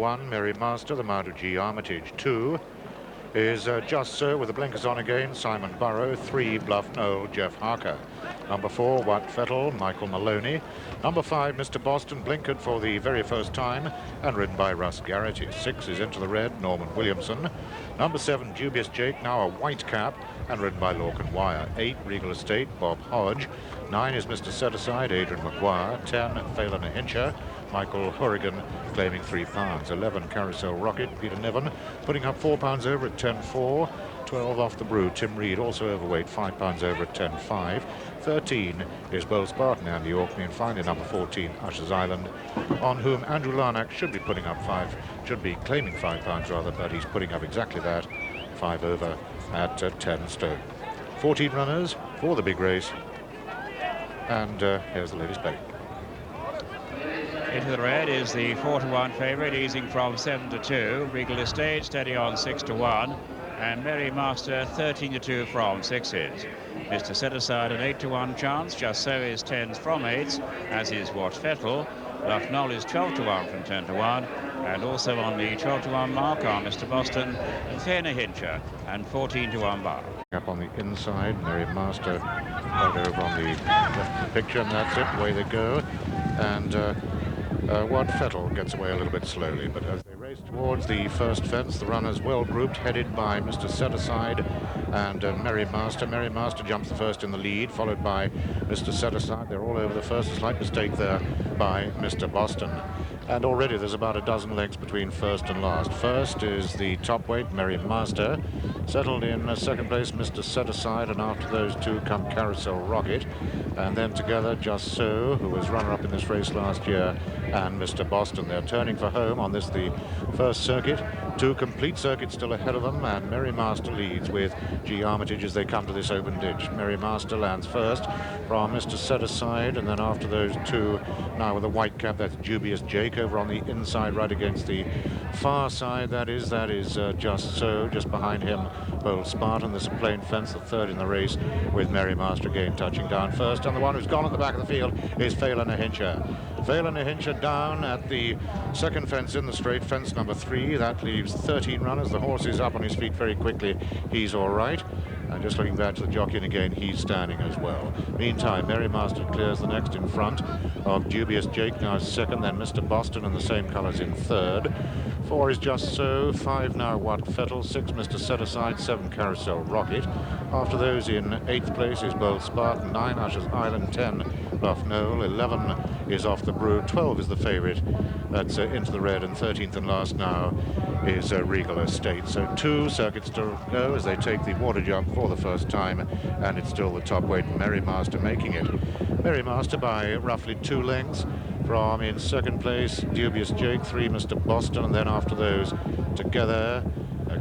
1, Merry Master, the mount of G. Armitage. 2 is Just So with the blinkers on again, Simon Burrow. 3, Bluff Knoll, Jeff Harker. Number 4, Wat Fettel, Michael Maloney. Number 5, Mr. Boston, blinkered for the very first time and ridden by Russ Garrity. 6 is Into the Red, Norman Williamson. Number 7, Dubious Jake, now a white cap and ridden by Lorcan Wire. 8, Regal Estate, Bob Hodge. 9 is Mr. Set Aside, Adrian Maguire. 10, Phelan Hincher, Michael Horrigan, claiming £3. 11, Carousel Rocket, Peter Niven, putting up £4 over at 10.4. 12 off the brew, Tim Reed, also overweight, £5 over at 10.5. 13 is Bold Spartan, Andy Orkney, and finally number 14, Usher's Island, on whom Andrew Larnack should be claiming £5 rather, but he's putting up exactly that, 5 over at 10 stone. 14 runners for the big race, and here's the latest betting. Into the Red is the 4-1 favourite, easing from 7-2. Regal Estate steady on 6-1. And Merry Master 13-2 from 6s. Mr. Set Aside an 8-1 chance. Just So is 10s from 8s, as is Wat Fettel. Bluff Knoll is 12-1 from 10-1. And also on the 12-1 mark are Mr. Boston and Phelan Hincher, and 14-1 bar. Up on the inside, Merry Master right over on the left of the picture, and that's it, away they go. And Wat Fettel gets away a little bit slowly, but as they race towards the first fence, the runners well grouped, headed by Mr. Set Aside and Merry Master. Merry Master jumps the first in the lead, followed by Mr. Set Aside. They're all over the first. A slight mistake there by Mr. Boston. And already there's about a dozen lengths between first and last. First is the top weight, Merry Master. Settled in second place, Mr. Set Aside, and after those two come Carousel Rocket. And then together, Just So, who was runner-up in this race last year, and Mr. Boston. They're turning for home on this, the first circuit. 2 complete circuits still ahead of them, and Merry Master leads with G. Armitage as they come to this open ditch. Merry Master lands first from Mr. Set Aside, and then after those two, now with a white cap, that's Dubious Jake over on the inside, right against the far side. That is Just So. Just behind him, Bold Spartan. There's a plain fence, the third in the race, with Merry Master again touching down first, and the one who's gone at the back of the field is Phelan Hincher. Phelan Hincher down at the second fence in the straight, fence number 3. That leaves 13 runners. The horse is up on his feet very quickly. He's all right. And just looking back to the jockey, and again, he's standing as well. Meantime, Merry Master clears the next in front of Dubious Jake, now second, then Mr. Boston in the same colours in third. 4 is Just So, 5 now Wat Fettel, 6 Mr. Set Aside, 7 Carousel Rocket. After those in 8th place is Bold Spartan, 9 Usher's Island, 10 Bluff Knoll, 11 is Off the Brew, 12 is the favourite, that's Into the Red, and 13th and last now is Regal Estate. So 2 circuits to go as they take the water jump for the first time, and it's still the top weight, Merry Master making it. Merry Master by roughly 2 lengths from in second place, Dubious Jake, 3 Mr. Boston, and then after those together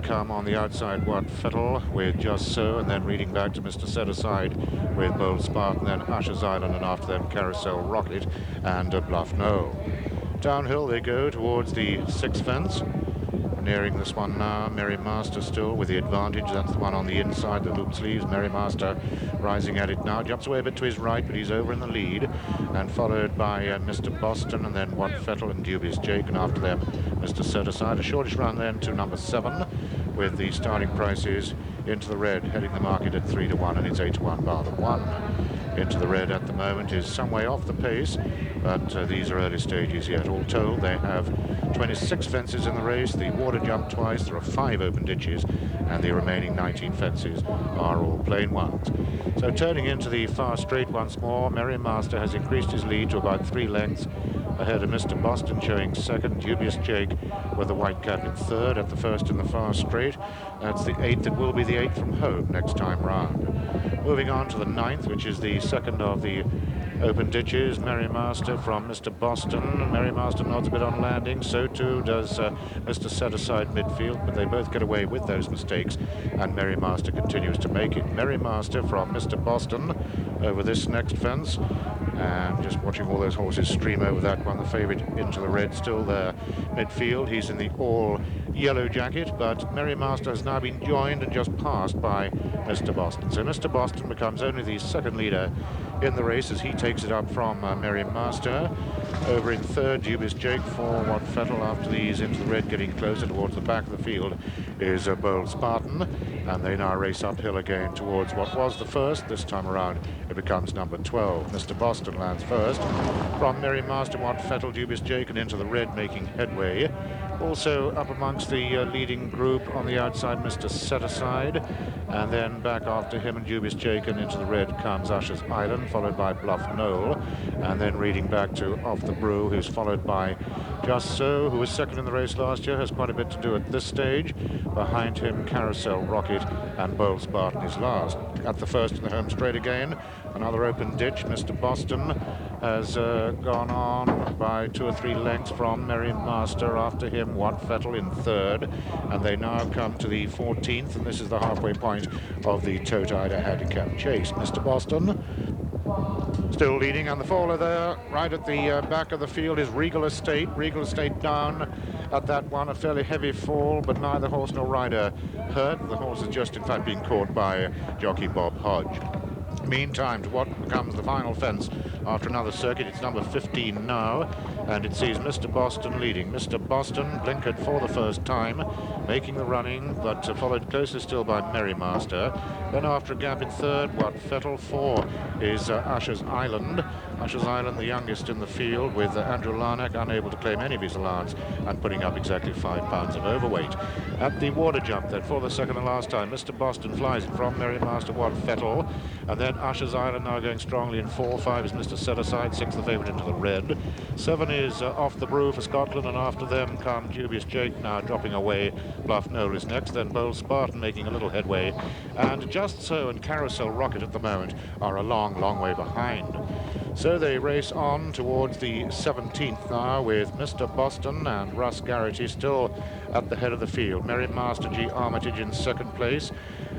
come on the outside Wat Fettel with Just So, and then reading back to Mr. Set Aside with Bold Spartan, then Usher's Island, and after them Carousel Rocket and Bluff Knoll. Downhill they go towards the 6th fence. Nearing this one now, Merry Master still with the advantage. That's the one on the inside, the loop sleeves. Merry Master rising at it now, jumps away a bit to his right, but he's over in the lead, and followed by Mr. Boston, and then Wat Fettel and Dubious Jake, and after them Mr. Set Aside. A shortish run then to number 7, with the starting prices Into the Red heading the market at 3-1, and it's 8-1 bar the 1. Into the Red at the moment is some way off the pace, but these are early stages yet. All told, they have 26 fences in the race, the water jump twice, there are 5 open ditches, and the remaining 19 fences are all plain ones. So turning into the far straight once more, Merry Master has increased his lead to about 3 lengths ahead of Mr. Boston, showing second. Dubious Jake with the white cap in third, at the first in the far straight. That's the 8th. It will be the 8th from home next time round. Moving on to the 9th, which is the second of the open ditches. Merry Master from Mr. Boston. Merry Master nods a bit on landing, so too does Mr. Set Aside midfield, but they both get away with those mistakes, and Merry Master continues to make it. Merry Master from Mr. Boston over this next fence, and just watching all those horses stream over that one. The favourite Into the Red still there midfield. He's in the all yellow jacket, but Merry Master has now been joined and just passed by Mr. Boston. So Mr. Boston becomes only the second leader in the race as he takes it up from Merry Master. Over in third, Dubious Jake for Wat Fettel. After these, into the red, getting closer towards the back of the field is Bold Spartan, and they now race uphill again towards what was the first. This time around, it becomes number 12. Mr. Boston lands first. From Merry Master, Wat Fettel, Dubious Jake, and into the red, making headway. Also up amongst the leading group on the outside, Mr. Set Aside, and then back after him and Dubious Jake, and into the red comes Usher's Island, followed by Bluff Knoll, and then reading back to Off the Brew, who's followed by Just So, who was second in the race last year, has quite a bit to do at this stage. Behind him, Carousel Rocket, and Bold Spartan is last. At the first in the home straight again, another open ditch. Mr. Boston has gone on by 2 or 3 lengths from Merry Master. After him, Wat Fettel in third, and they now come to the 14th, and this is the halfway point of the Tote Eider Handicap chase. Mr. Boston still leading, and the faller there right at the back of the field is Regal Estate. Regal Estate down at that one, a fairly heavy fall, but neither horse nor rider hurt. The horse is just in fact being caught by jockey Bob Hodge. Meantime, to what becomes the final fence after another circuit, it's number 15 now, and it sees Mr. Boston leading. Mr. Boston blinkered for the first time, making the running, but followed closer still by Merry Master. Then after a gap in third, Wat Fettel. 4 is Usher's Island. Usher's Island, the youngest in the field, with Andrew Larnack unable to claim any of his allowance and putting up exactly 5 pounds of overweight. At the water jump then, for the second and last time, Mr. Boston flies it from Merry Master, Wat Fettel, and then Usher's Island now going strongly in 4. 5 is Mr. Set Aside, 6 the favourite into the red. 7 is Off the Brew for Scotland, and after them come Dubious Jake now dropping away. Bluff Knoll is next, then Bold Spartan making a little headway, and Just So and Carousel Rocket at the moment are a long, long way behind. So they race on towards the 17th now, with Mr. Boston and Russ Garrity still at the head of the field. Merry Master, G. Armitage in second place,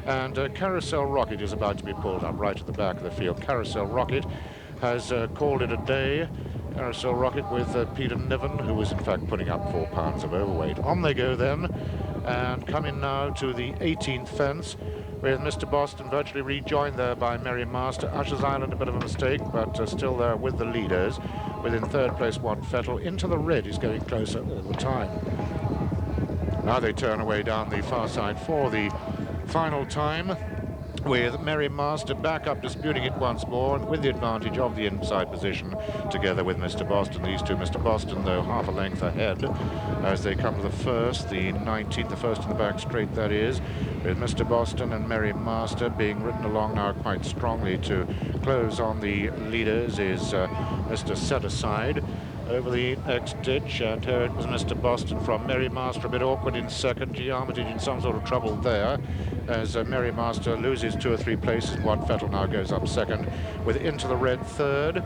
and Carousel Rocket is about to be pulled up right at the back of the field. Carousel Rocket has called it a day. Carousel Rocket with Peter Niven, who was in fact putting up 4 pounds of overweight. On they go then, and coming now to the 18th fence, with Mr. Boston virtually rejoined there by Merry Master. Usher's Island a bit of a mistake, but still there with the leaders. Within third place, Wat Fettel. Into the red is getting closer all the time. Now they turn away down the far side for the final time, with Merry Master back up disputing it once more, and with the advantage of the inside position together with Mr. Boston. These two, Mr. Boston though half a length ahead as they come to the first, the 19th, the first in the back straight that is, with Mr. Boston and Merry Master being ridden along now quite strongly. To close on the leaders is Mr. Set Aside. Over the next ditch, and here it was Mr. Boston from Merry Master, a bit awkward in second. G. Armitage in some sort of trouble there, as Merry Master loses 2 or 3 places. Wat Fettel now goes up second, with Into the Red third,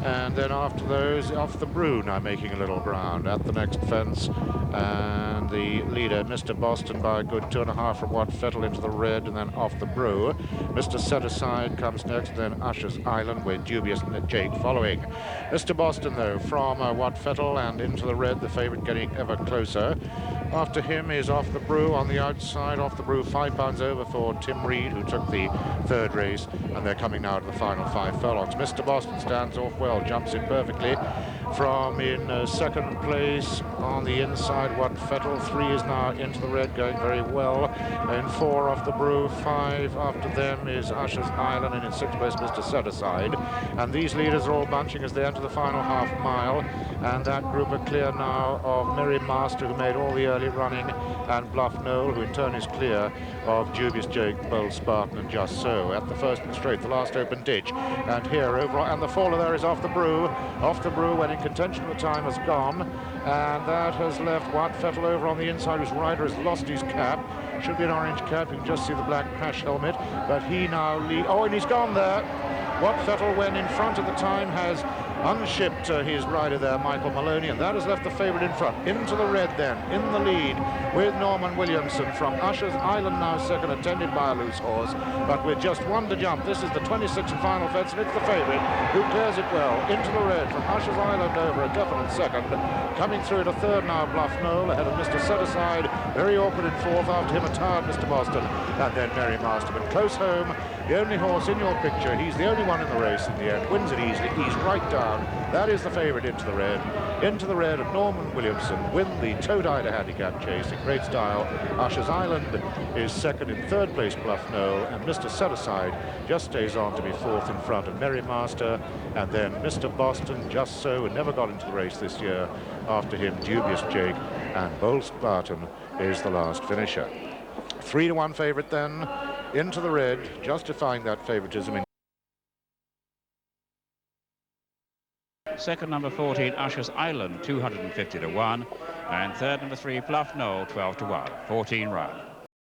and then after those, Off the Brew now making a little ground at the next fence, and the leader, Mr. Boston, by a good 2.5 from Wat Fettel into the red, and then Off the Brew. Mr. Set Aside comes next, then Usher's Island, with Dubious Jake following. Mr. Boston, though, from Wat Fettel and into the red, the favourite getting ever closer. After him is Off the Brew on the outside. Off the Brew 5 pounds over for Tim Reed, who took the third race, and they're coming now to the final 5 furlongs. Mr. Boston stands off well, jumps in perfectly from in second place on the inside. Wat Fettel. 3 is now into the red, going very well. And 4 Off the Brew. 5 after them is Usher's Island, and in 6th place Mr. Set Aside. And these leaders are all bunching as they enter the final half mile, and that group are clear now of Merry Master, who made all the early running, and Bluff Knoll, who in turn is clear of Dubious Jake, Bold Spartan, and Just So. At the first and straight, the last open ditch, and here over, and the faller there is Off the Brew. Off the Brew, when in contention at the time, has gone, and that has left Wat Fettel over on the inside, whose rider has lost his cap. Should be an orange cap, you can just see the black crash helmet, but he now oh, and he's gone there. Wat Fettel, when in front at the time, has unshipped his rider there, Michael Maloney, and that has left the favourite in front. Into the red then, in the lead, with Norman Williamson from Usher's Island now second, attended by a loose horse, but with just 1 to jump. This is the 26th and final fence, and it's the favourite who clears it well. Into the red from Usher's Island over a definite second. Coming through to third now, Bluff Knoll, ahead of Mr. Set Aside, very awkward in fourth, after him a tired Mr. Boston, and then Merry Master, but close home. The only horse in your picture, he's the only one in the race in the end, wins it easily, he's right down down. That is the favourite Into the Red. Into the Red and Norman Williamson win the Tote Eider handicap chase in great style. Usher's Island is second. In third place, Bluff Knoll, and Mr. Set Aside just stays on to be fourth in front of Merry Master, and then Mr. Boston, Just So, who never got into the race this year. After him, Dubious Jake, and Bolst Barton is the last finisher. 3-1 favourite then, Into the Red, justifying that favouritism in second, number 14, Usher's Island, 250 to 1, and third, number 3, Bluff Knoll, 12 to 1, 14 rounds.